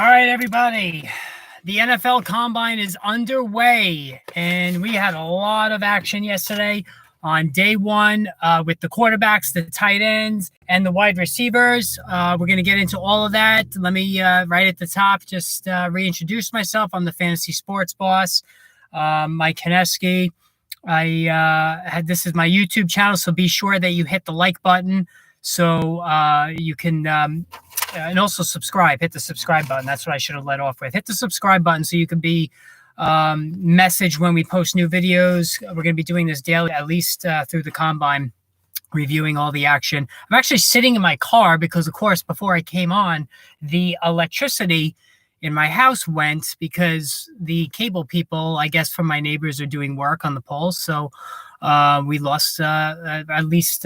All right, everybody. The NFL Combine is underway, and we had a lot of action yesterday on day one with the quarterbacks, the tight ends, and the wide receivers. We're going to get into all of that. Let me, right at the top, just reintroduce myself. I'm the Fantasy Sports Boss, Mike Kineski. This is my YouTube channel, so be sure that you hit the like button so you can and also subscribe. Hit the subscribe button. That's what I should have led off with. Hit the subscribe button so you can be messaged when we post new videos. We're going to be doing this daily, at least through the Combine, reviewing all the action. I'm actually sitting in my car because, of course, before I came on, the electricity in my house went because the cable people, I guess, from my neighbors are doing work on the poles. So we lost at least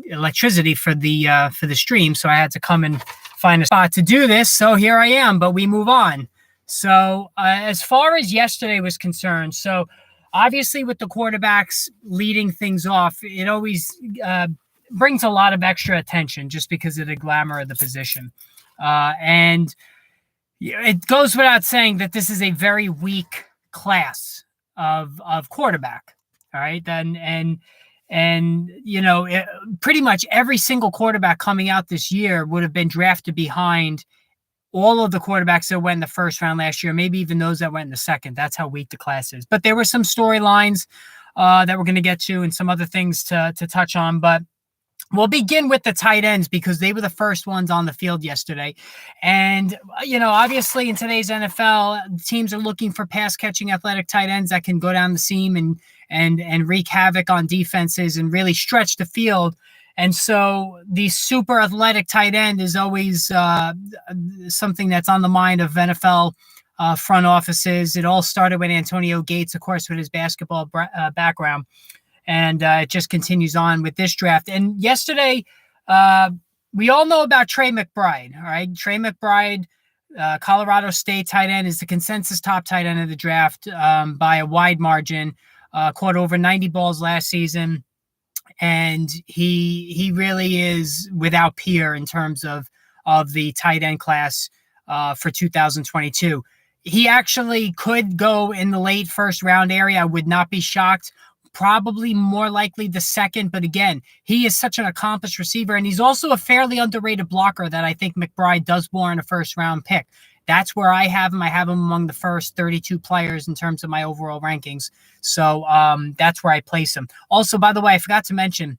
electricity for the stream. So I had to come and find a spot to do this. So here I am, but we move on. So as far as yesterday was concerned, so obviously with the quarterbacks leading things off, it always brings a lot of extra attention just because of the glamour of the position. And it goes without saying that this is a very weak class of quarterback. All right. And you know, pretty much every single quarterback coming out this year would have been drafted behind all of the quarterbacks that went in the first round last year, maybe even those that went in the second. That's how weak the class is. But there were some storylines that we're going to get to and some other things to touch on. But we'll begin with the tight ends because they were the first ones on the field yesterday. And, you know, obviously in today's NFL, teams are looking for pass-catching athletic tight ends that can go down the seam and wreak havoc on defenses and really stretch the field. And so the super athletic tight end is always something that's on the mind of NFL front offices. It all started with Antonio Gates, of course, with his basketball background. And it just continues on with this draft. And yesterday, we all know about Trey McBride. All right. Trey McBride, Colorado State tight end, is the consensus top tight end of the draft by a wide margin. Caught over 90 balls last season. And he really is without peer in terms of the tight end class for 2022. He actually could go in the late first round area. I would not be shocked. Probably more likely the second, but again, he is such an accomplished receiver, and he's also a fairly underrated blocker that I think McBride does warrant a first-round pick. That's where I have him. I have him among the first 32 players in terms of my overall rankings. So that's where I place him. Also, by the way, I forgot to mention,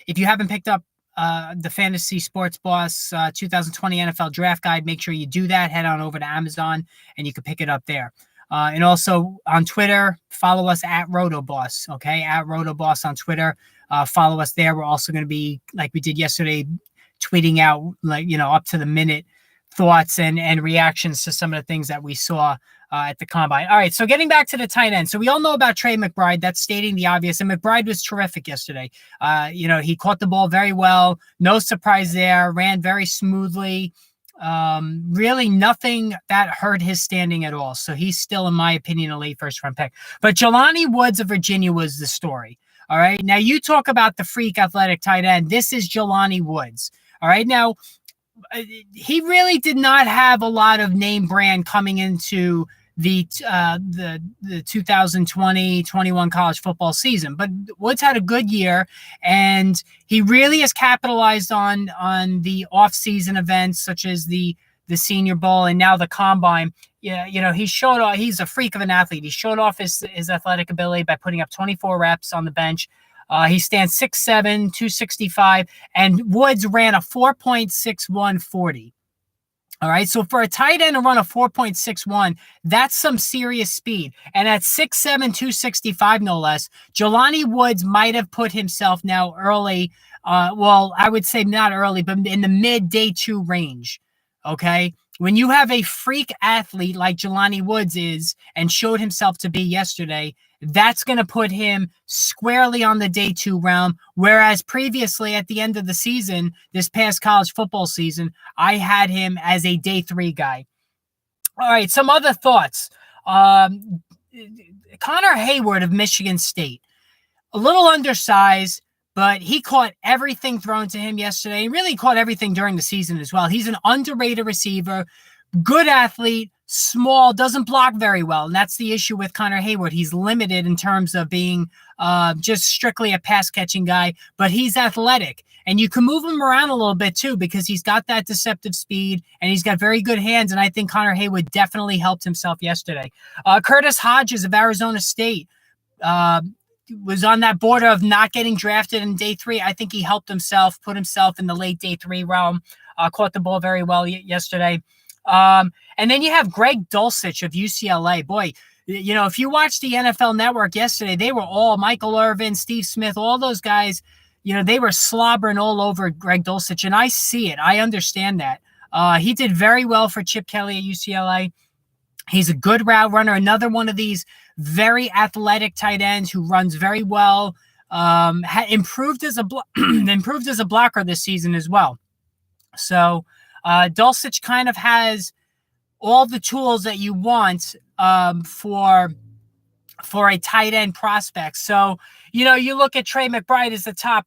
if you haven't picked up the Fantasy Sports Boss 2020 NFL Draft Guide, make sure you do that. Head on over to Amazon, and you can pick it up there. And also on Twitter, follow us at RotoBoss, okay? At RotoBoss on Twitter. Follow us there. We're also going to be, like we did yesterday, tweeting out, like, you know, up to the minute thoughts and reactions to some of the things that we saw at the Combine. All right, so getting back to the tight end. So we all know about Trey McBride. That's stating the obvious. And McBride was terrific yesterday. You know, he caught the ball very well. No surprise there. Ran very smoothly. Really nothing that hurt his standing at all. So he's still, in my opinion, a late first round pick. But Jelani Woods of Virginia was the story. All right. Now you talk about the freak athletic tight end. This is Jelani Woods. All right. Now he really did not have a lot of name brand coming into the 2020-21 college football season, but Woods had a good year, and he really has capitalized on the off-season events such as the Senior Bowl and now the Combine. Yeah, you know, he's a freak of an athlete. He showed off his athletic ability by putting up 24 reps on the bench. He stands 6'7", 265, and Woods ran a 4.61 40. All right, so for a tight end to run a 4.61, that's some serious speed. And at 6'7", 265, no less, Jelani Woods might have put himself now early, well, I would say not early, but in the mid-day two range, okay? When you have a freak athlete like Jelani Woods is and showed himself to be yesterday, that's going to put him squarely on the day two realm. Whereas previously at the end of the season, this past college football season, I had him as a day three guy. All right, some other thoughts. Connor Hayward of Michigan State, a little undersized, but he caught everything thrown to him yesterday. He really caught everything during the season as well. He's an underrated receiver, Good athlete, small, doesn't block very well. And that's the issue with Connor Heyward. He's limited in terms of being just strictly a pass catching guy, but he's athletic. And you can move him around a little bit too, because he's got that deceptive speed and he's got very good hands. And I think Connor Heyward definitely helped himself yesterday. Curtis Hodges of Arizona State was on that border of not getting drafted in day 3. I think he helped himself, put himself in the late day 3 realm, caught the ball very well yesterday. And then you have Greg Dulcich of UCLA. Boy, you know, if you watched the NFL Network yesterday, they were all Michael Irvin, Steve Smith, all those guys, you know, they were slobbering all over Greg Dulcich, and I see it. I understand that. He did very well for Chip Kelly at UCLA. He's a good route runner. Another one of these very athletic tight ends who runs very well. Improved as a blocker this season as well. So Dulcich kind of has all the tools that you want for a tight end prospect. So, you know, you look at Trey McBride as the top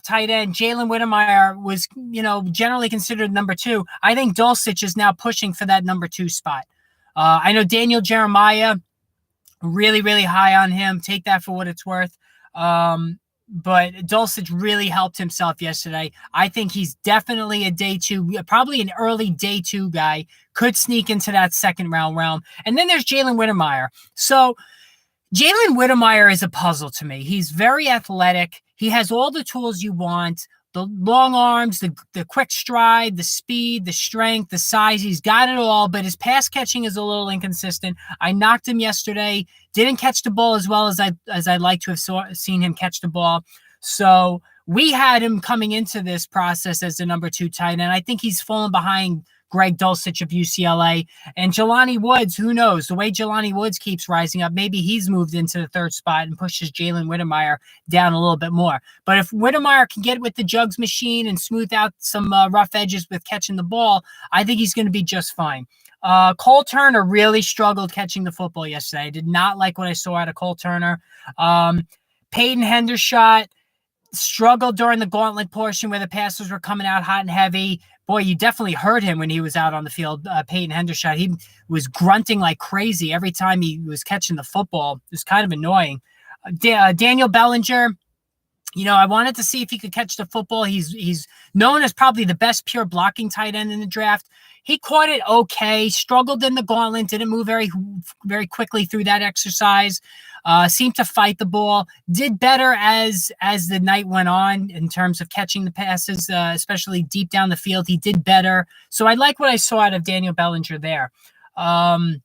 tight end. Jalen Whittemire was, you know, generally considered number 2. I think Dulcich is now pushing for that number 2 spot. I know Daniel Jeremiah, really, really high on him. Take that for what it's worth. But Dulcich really helped himself yesterday. I think he's definitely a day 2, probably an early day 2 guy, could sneak into that second round realm. And then there's Jalen Whittemire. So Jalen Whittemire is a puzzle to me. He's very athletic. He has all the tools you want. The long arms, the quick stride, the speed, the strength, the size. He's got it all, but his pass catching is a little inconsistent. I knocked him yesterday. Didn't catch the ball as well as I'd like to have seen him catch the ball. So we had him coming into this process as the number 2 tight end. I think he's fallen behind Greg Dulcich of UCLA. And Jelani Woods, who knows? The way Jelani Woods keeps rising up, maybe he's moved into the 3rd spot and pushes Jalen Whittemire down a little bit more. But if Whittemire can get with the jugs machine and smooth out some rough edges with catching the ball, I think he's going to be just fine. Cole Turner really struggled catching the football yesterday. I did not like what I saw out of Cole Turner. Peyton Hendershot struggled during the gauntlet portion where the passes were coming out hot and heavy. Boy, you definitely heard him when he was out on the field, Peyton Hendershot. He was grunting like crazy every time he was catching the football. It was kind of annoying. Daniel Bellinger, you know, I wanted to see if he could catch the football. He's known as probably the best pure blocking tight end in the draft. He caught it okay, struggled in the gauntlet, didn't move very, very quickly through that exercise, seemed to fight the ball, did better as the night went on in terms of catching the passes, especially deep down the field. He did better. So I like what I saw out of Daniel Bellinger there. I'm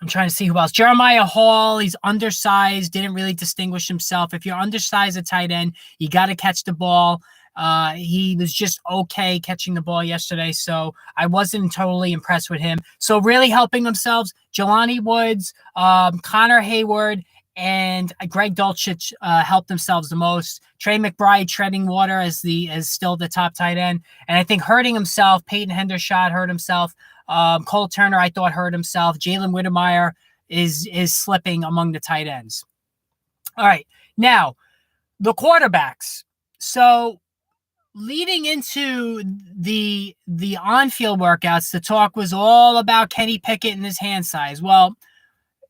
trying to see who else. Jeremiah Hall, he's undersized, didn't really distinguish himself. If you're undersized at tight end, you got to catch the ball. He was just okay catching the ball yesterday, so I wasn't totally impressed with him. So really helping themselves, Jelani Woods, Connor Heyward, and Greg Dulcich helped themselves the most. Trey McBride treading water as still the top tight end, and I think hurting himself. Peyton Hendershot hurt himself. Cole Turner, I thought, hurt himself. Jalen Whittemire is slipping among the tight ends. All right, now the quarterbacks. So leading into the on-field workouts, the talk was all about Kenny Pickett and his hand size. Well,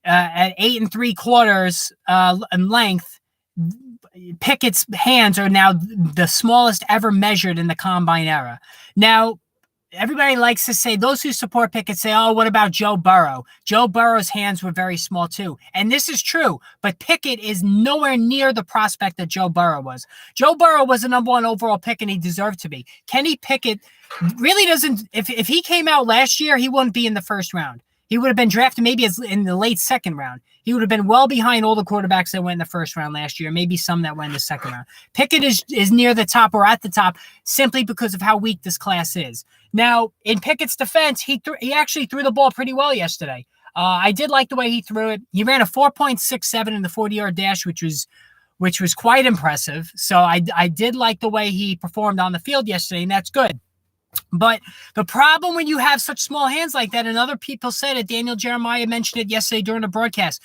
at 8 3/4 in length, Pickett's hands are now the smallest ever measured in the combine era. Now, everybody likes to say, those who support Pickett say, oh, what about Joe Burrow? Joe Burrow's hands were very small too. And this is true, but Pickett is nowhere near the prospect that Joe Burrow was. Joe Burrow was the number 1 overall pick and he deserved to be. Kenny Pickett really doesn't, if he came out last year, he wouldn't be in the 1st round. He would have been drafted maybe in the late 2nd round. He would have been well behind all the quarterbacks that went in the 1st round last year, maybe some that went in the 2nd round. Pickett is near the top or at the top simply because of how weak this class is. Now, in Pickett's defense, he actually threw the ball pretty well yesterday. I did like the way he threw it. He ran a 4.67 in the 40-yard dash, which was quite impressive. So I did like the way he performed on the field yesterday, and that's good. But the problem when you have such small hands like that, and other people said it, Daniel Jeremiah mentioned it yesterday during the broadcast,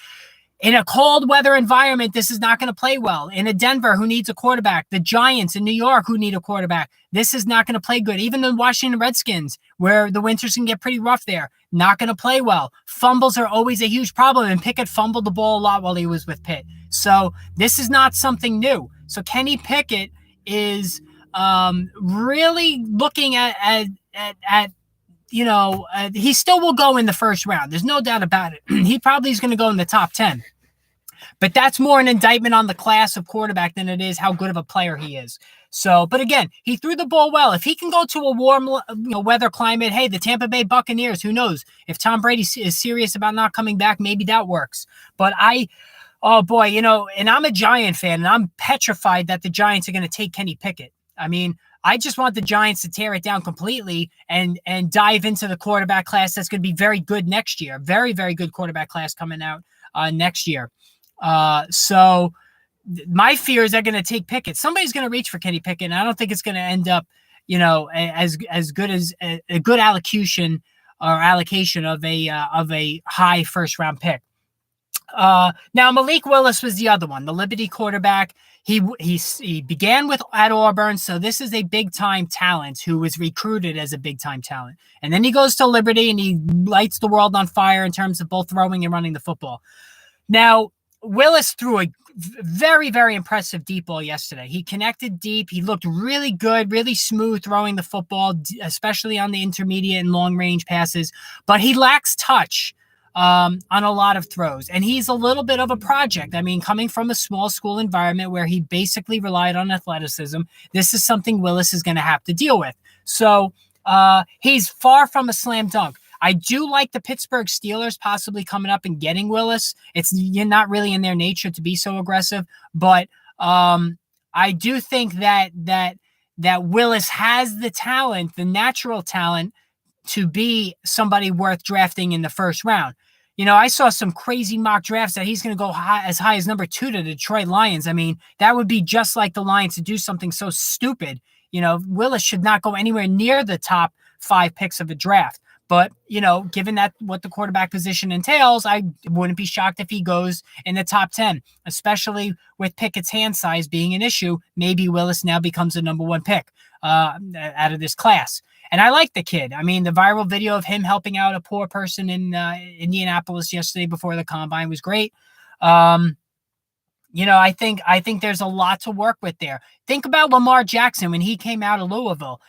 In a cold weather environment, this is not going to play well. In a Denver who needs a quarterback, the Giants in New York who need a quarterback, this is not going to play good. Even the Washington Redskins, where the winters can get pretty rough there, not going to play well. Fumbles are always a huge problem, and Pickett fumbled the ball a lot while he was with Pitt. So this is not something new. So Kenny Pickett is really looking at he still will go in the first round. There's no doubt about it. He probably is going to go in the top 10. But that's more an indictment on the class of quarterback than it is how good of a player he is. So, but again, he threw the ball well. If he can go to a warm weather climate, hey, the Tampa Bay Buccaneers, who knows? If Tom Brady is serious about not coming back, maybe that works. But oh boy, and I'm a Giant fan, and I'm petrified that the Giants are going to take Kenny Pickett. I mean, I just want the Giants to tear it down completely and dive into the quarterback class that's going to be very good next year. Very, very good quarterback class coming out next year. So my fear is they're going to take Pickett. Somebody's going to reach for Kenny Pickett, and I don't think it's going to end up, as good as a good allocation of a high first round pick. Now Malik Willis was the other one, the Liberty quarterback. He began at Auburn, so this is a big time talent who was recruited as a big time talent, and then he goes to Liberty and he lights the world on fire in terms of both throwing and running the football. Now Willis threw a very, very impressive deep ball yesterday. He connected deep. He looked really good, really smooth throwing the football, especially on the intermediate and long range passes, but he lacks touch on a lot of throws. And he's a little bit of a project. I mean, coming from a small school environment where he basically relied on athleticism, this is something Willis is going to have to deal with. So he's far from a slam dunk. I do like the Pittsburgh Steelers possibly coming up and getting Willis. You're not really in their nature to be so aggressive, but I do think that Willis has the talent, the natural talent, to be somebody worth drafting in the first round. I saw some crazy mock drafts that he's going to go as high as number 2 to the Detroit Lions. I mean, that would be just like the Lions to do something so stupid. Willis should not go anywhere near the top 5 picks of a draft. But, given that what the quarterback position entails, I wouldn't be shocked if he goes in the top 10, especially with Pickett's hand size being an issue. Maybe Willis now becomes the number 1 pick out of this class. And I like the kid. I mean, the viral video of him helping out a poor person in Indianapolis yesterday before the combine was great. I think there's a lot to work with there. Think about Lamar Jackson when he came out of Louisville.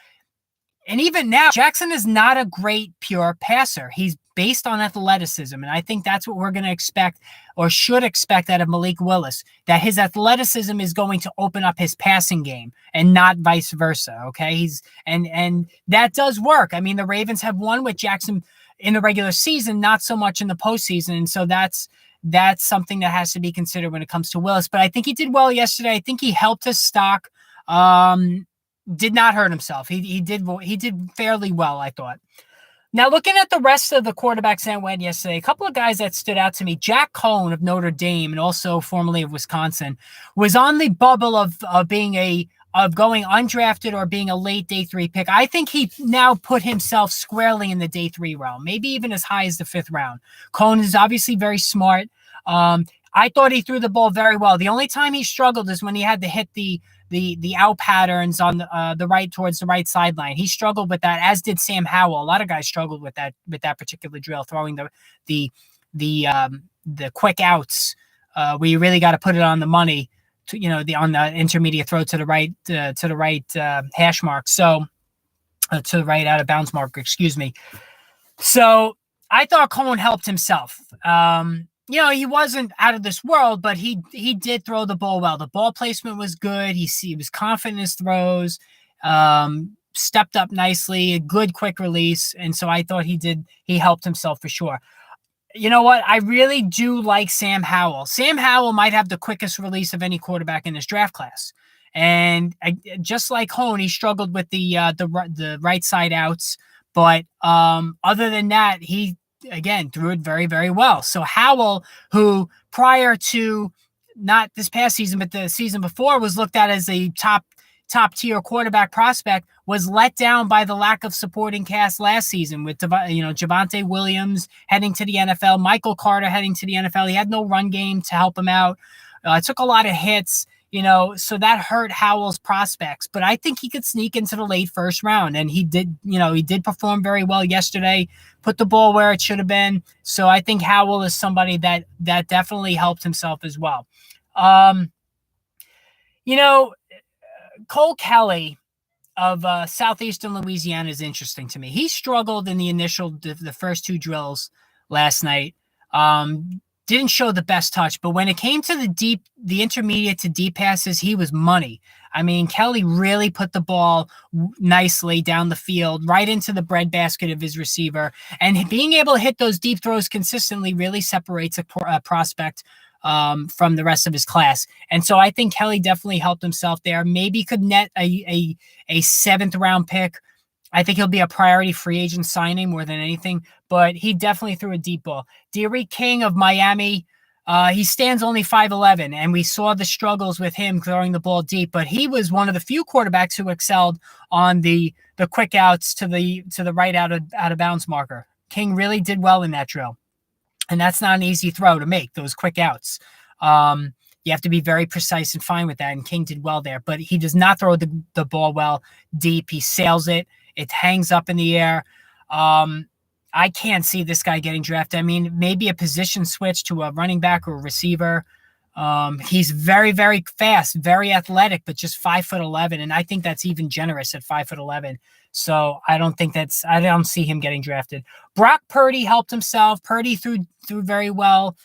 And even now, Jackson is not a great pure passer. He's based on athleticism. And I think that's what we're going to expect or should expect out of Malik Willis, that his athleticism is going to open up his passing game and not vice versa. Okay. And that does work. I mean, the Ravens have won with Jackson in the regular season, not so much in the postseason. And so that's something that has to be considered when it comes to Willis. But I think he did well yesterday. I think he helped his stock. Did not hurt himself. He did fairly well, I thought. Now, looking at the rest of the quarterbacks that went yesterday, a couple of guys that stood out to me. Jack Coan of Notre Dame and also formerly of Wisconsin was on the bubble of going undrafted or being a late day 3 pick. I think he now put himself squarely in the day 3 round, maybe even as high as the 5th round. Coan is obviously very smart. I thought he threw the ball very well. The only time he struggled is when he had to hit the out patterns on the right towards the right sideline. He struggled with that, as did Sam Howell. A lot of guys struggled with that particular drill, throwing the quick outs where you really got to put it on the money, on the intermediate throw to the right hash mark. So to the right out of bounds mark, excuse me. So I thought Coan helped himself. He wasn't out of this world, but he did throw the ball well. The ball placement was good. He was confident in his throws, stepped up nicely, a good quick release. And so I thought he helped himself for sure. You know what? I really do like Sam Howell. Sam Howell might have the quickest release of any quarterback in this draft class. And just like Coan, he struggled with the right side outs. But other than that, he again threw it very, very well. So Howell, who prior to not this past season, but the season before, was looked at as a top top tier quarterback prospect, was let down by the lack of supporting cast last season with Javonte Williams heading to the NFL, Michael Carter heading to the NFL. He had no run game to help him out. Took a lot of hits, so that hurt Howell's prospects. But I think he could sneak into the late first round, and he did perform very well yesterday, put the ball where it should have been. So I think Howell is somebody that definitely helped himself as well. Cole Kelly of Southeastern Louisiana is interesting to me. He struggled in the first two drills last night. Didn't show the best touch, but when it came to the intermediate to deep passes, he was money. I mean, Kelly really put the ball nicely down the field, right into the breadbasket of his receiver. And being able to hit those deep throws consistently really separates a prospect from the rest of his class. And so I think Kelly definitely helped himself there. Maybe could net a 7th round pick. I think he'll be a priority free agent signing more than anything, but he definitely threw a deep ball. D'Eriq King of Miami, he stands only 5'11", and we saw the struggles with him throwing the ball deep, but he was one of the few quarterbacks who excelled on the quick outs to the right out of bounds marker. King really did well in that drill. And that's not an easy throw to make, those quick outs. You have to be very precise and fine with that, and King did well there. But he does not throw the ball well deep. He sails it. It hangs up in the air. I can't see this guy getting drafted. I mean, maybe a position switch to a running back or a receiver. He's very, very fast, very athletic, but just 5'11", and I think that's even generous at 5'11". So I don't see him getting drafted. Brock Purdy helped himself. Purdy threw very well.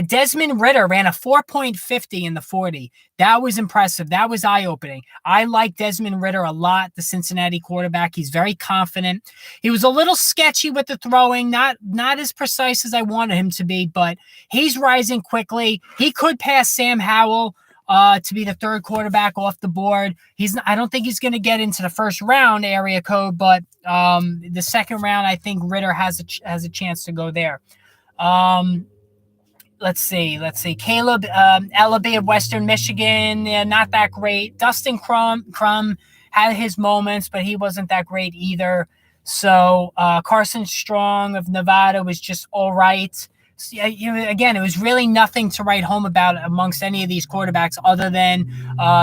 Desmond Ridder ran a 4.50 in the 40. That was impressive. That was eye-opening. I like Desmond Ridder a lot, the Cincinnati quarterback. He's very confident. He was a little sketchy with the throwing, not as precise as I wanted him to be, but he's rising quickly. He could pass Sam Howell to be the third quarterback off the board. I don't think he's going to get into the first round area code, but the second round, I think Ridder has a chance to go there. Let's see. Caleb Ellaby of Western Michigan, not that great. Dustin Crum had his moments, but he wasn't that great either. So Carson Strong of Nevada was just all right. Again, it was really nothing to write home about amongst any of these quarterbacks other than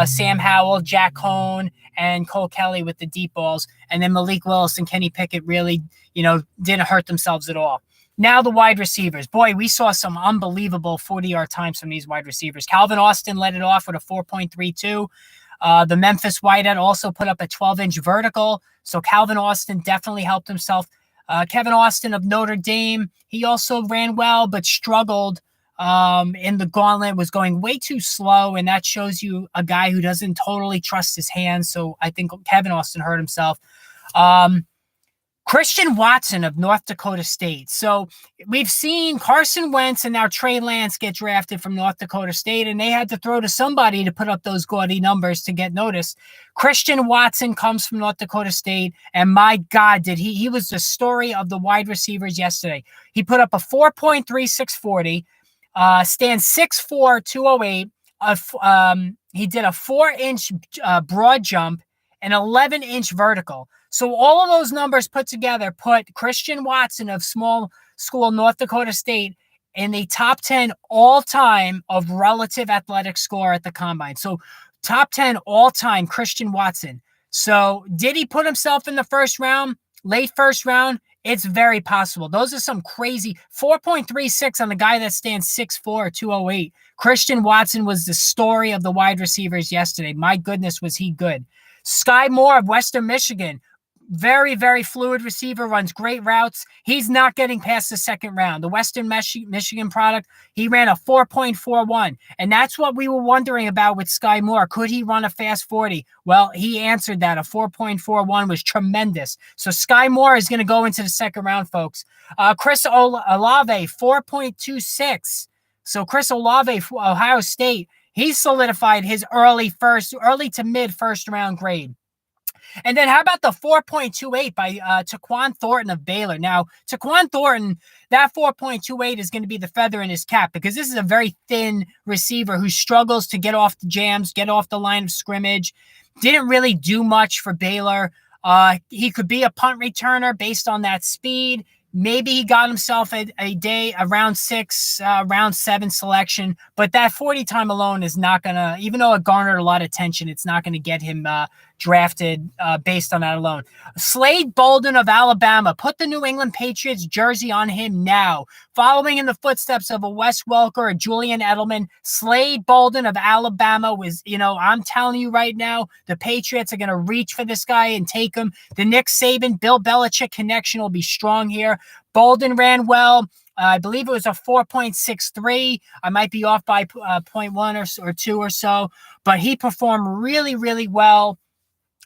Sam Howell, Jack Cohn, and Cole Kelly with the deep balls. And then Malik Willis and Kenny Pickett really, didn't hurt themselves at all. Now the wide receivers. Boy, we saw some unbelievable 40-yard times from these wide receivers. Calvin Austin led it off with a 4.32. The Memphis Whitehead also put up a 12-inch vertical. So Calvin Austin definitely helped himself. Kevin Austin of Notre Dame, he also ran well, but struggled in the gauntlet, was going way too slow, and that shows you a guy who doesn't totally trust his hands. So I think Kevin Austin hurt himself. Christian Watson of North Dakota State. So we've seen Carson Wentz and now Trey Lance get drafted from North Dakota State, and they had to throw to somebody to put up those gaudy numbers to get noticed. Christian Watson comes from North Dakota State, and my God, he was the story of the wide receivers yesterday. He put up a 4.3640, stands 6'4", 208. He did a 4-inch broad jump, an 11-inch vertical. So all of those numbers put together put Christian Watson of small school North Dakota State in the top 10 all-time of relative athletic score at the combine. So top 10 all-time Christian Watson. So did he put himself in the first round, late first round? It's very possible. Those are some crazy 4.36 on the guy that stands 6'4", 208. Christian Watson was the story of the wide receivers yesterday. My goodness, was he good. Sky Moore of Western Michigan. Very, very fluid receiver, runs great routes. He's not getting past the second round. The Western Michigan product, he ran a 4.41. And that's what we were wondering about with Sky Moore. Could he run a fast 40? Well, he answered that. A 4.41 was tremendous. So Sky Moore is going to go into the second round, folks. Chris Olave, 4.26. So Chris Olave, Ohio State, he solidified his early to mid first round grade. And then how about the 4.28 by Taquan Thornton of Baylor? Now, Taquan Thornton, that 4.28 is going to be the feather in his cap because this is a very thin receiver who struggles to get off the jams, get off the line of scrimmage. Didn't really do much for Baylor. He could be a punt returner based on that speed. Maybe he got himself a round 6, round 7 selection, but that 40 time alone is not going to, even though it garnered a lot of attention, it's not going to get him drafted based on that alone. Slade Bolden of Alabama, put the New England Patriots jersey on him now. Following in the footsteps of a Wes Welker, a Julian Edelman, Slade Bolden of Alabama was, I'm telling you right now, the Patriots are going to reach for this guy and take him. The Nick Saban, Bill Belichick connection will be strong here. Bolden ran well. I believe it was a 4.63. I might be off by 0.1 or 2 or so, but he performed really, really well.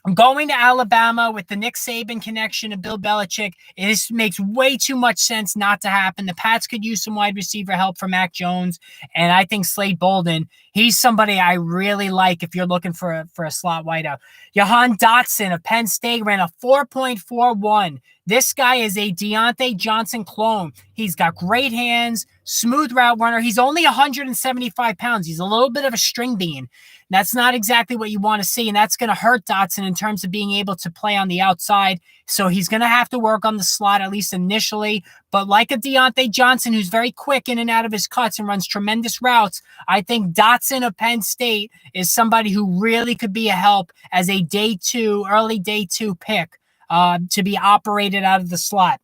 I'm going to Alabama with the Nick Saban connection to Bill Belichick. It makes way too much sense not to happen. The Pats could use some wide receiver help from Mac Jones, and I think Slade Bolden, he's somebody I really like if you're looking for a slot wideout. Jahan Dotson of Penn State ran a 4.41. This guy is a Deontay Johnson clone. He's got great hands, smooth route runner. He's only 175 pounds. He's a little bit of a string bean. That's not exactly what you want to see, and that's going to hurt Dotson in terms of being able to play on the outside. So he's going to have to work on the slot, at least initially. But like a Deontay Johnson, who's very quick in and out of his cuts and runs tremendous routes, I think Dotson of Penn State is somebody who really could be a help as a early day two pick to be operated out of the slot.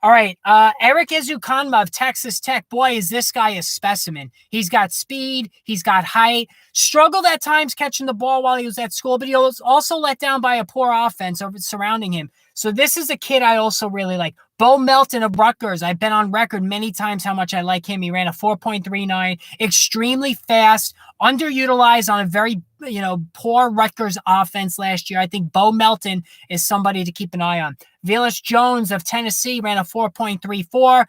All right, Eric Ezukanma of Texas Tech. Boy, is this guy a specimen. He's got speed. He's got height. Struggled at times catching the ball while he was at school, but he was also let down by a poor offense surrounding him. So this is a kid I also really like. Bo Melton of Rutgers. I've been on record many times how much I like him. He ran a 4.39, extremely fast, underutilized on a very, poor Rutgers offense last year. I think Bo Melton is somebody to keep an eye on. Velus Jones of Tennessee ran a 4.34.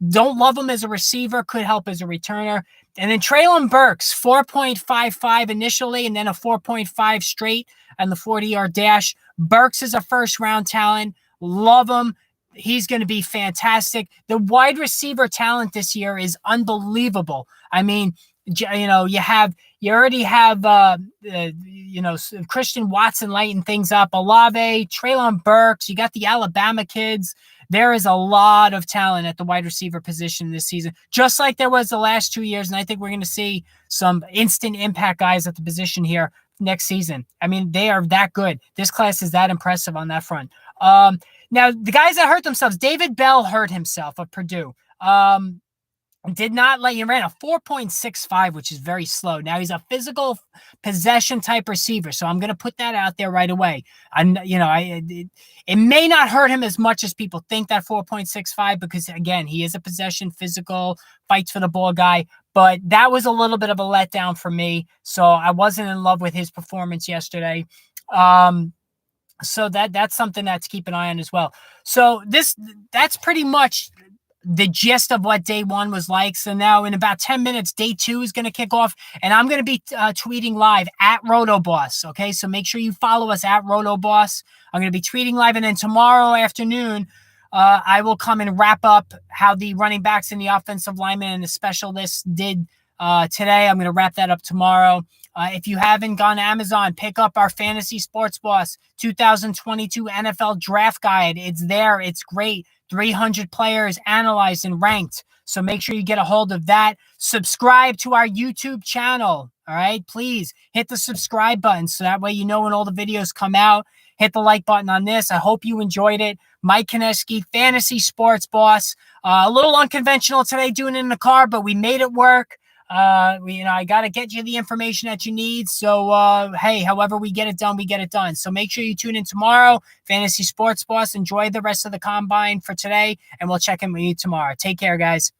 Don't love him as a receiver, could help as a returner. And then Treylon Burks, 4.55 initially, and then a 4.5 straight on the 40-yard dash. Burks is a first-round talent. Love him. He's going to be fantastic. The wide receiver talent this year is unbelievable. I mean, you already have, Christian Watson lighting things up. Olave, Treylon Burks. You got the Alabama kids. There is a lot of talent at the wide receiver position this season, just like there was the last 2 years. And I think we're going to see some instant impact guys at the position here next season. I mean, they are that good. This class is that impressive on that front. Now, the guys that hurt themselves, David Bell hurt himself of Purdue. Did not let you ran a 4.65, which is very slow. Now he's a physical possession type receiver, so I'm going to put that out there right away. It may not hurt him as much as people think, that 4.65, because again, he is a possession, physical, fights for the ball guy. But that was a little bit of a letdown for me, so I wasn't in love with his performance yesterday. So that's something to keep an eye on as well. So that's pretty much the gist of what day one was like. So now in about 10 minutes, day two is going to kick off, and I'm going to be tweeting live at RotoBoss. Okay. So make sure you follow us at RotoBoss. I'm going to be tweeting live. And then tomorrow afternoon, I will come and wrap up how the running backs and the offensive linemen and the specialists did today. I'm going to wrap that up tomorrow. If you haven't gone to Amazon, pick up our Fantasy Sports Boss 2022 NFL Draft Guide. It's there. It's great. 300 players analyzed and ranked. So make sure you get a hold of that. Subscribe to our YouTube channel. All right. Please hit the subscribe button so that way you know when all the videos come out. Hit the like button on this. I hope you enjoyed it. Mike Konecki, Fantasy Sports Boss. A little unconventional today doing it in the car, but we made it work. I got to get you the information that you need. So, hey, however we get it done, we get it done. So make sure you tune in tomorrow. Fantasy Sports Boss. Enjoy the rest of the combine for today, and we'll check in with you tomorrow. Take care, guys.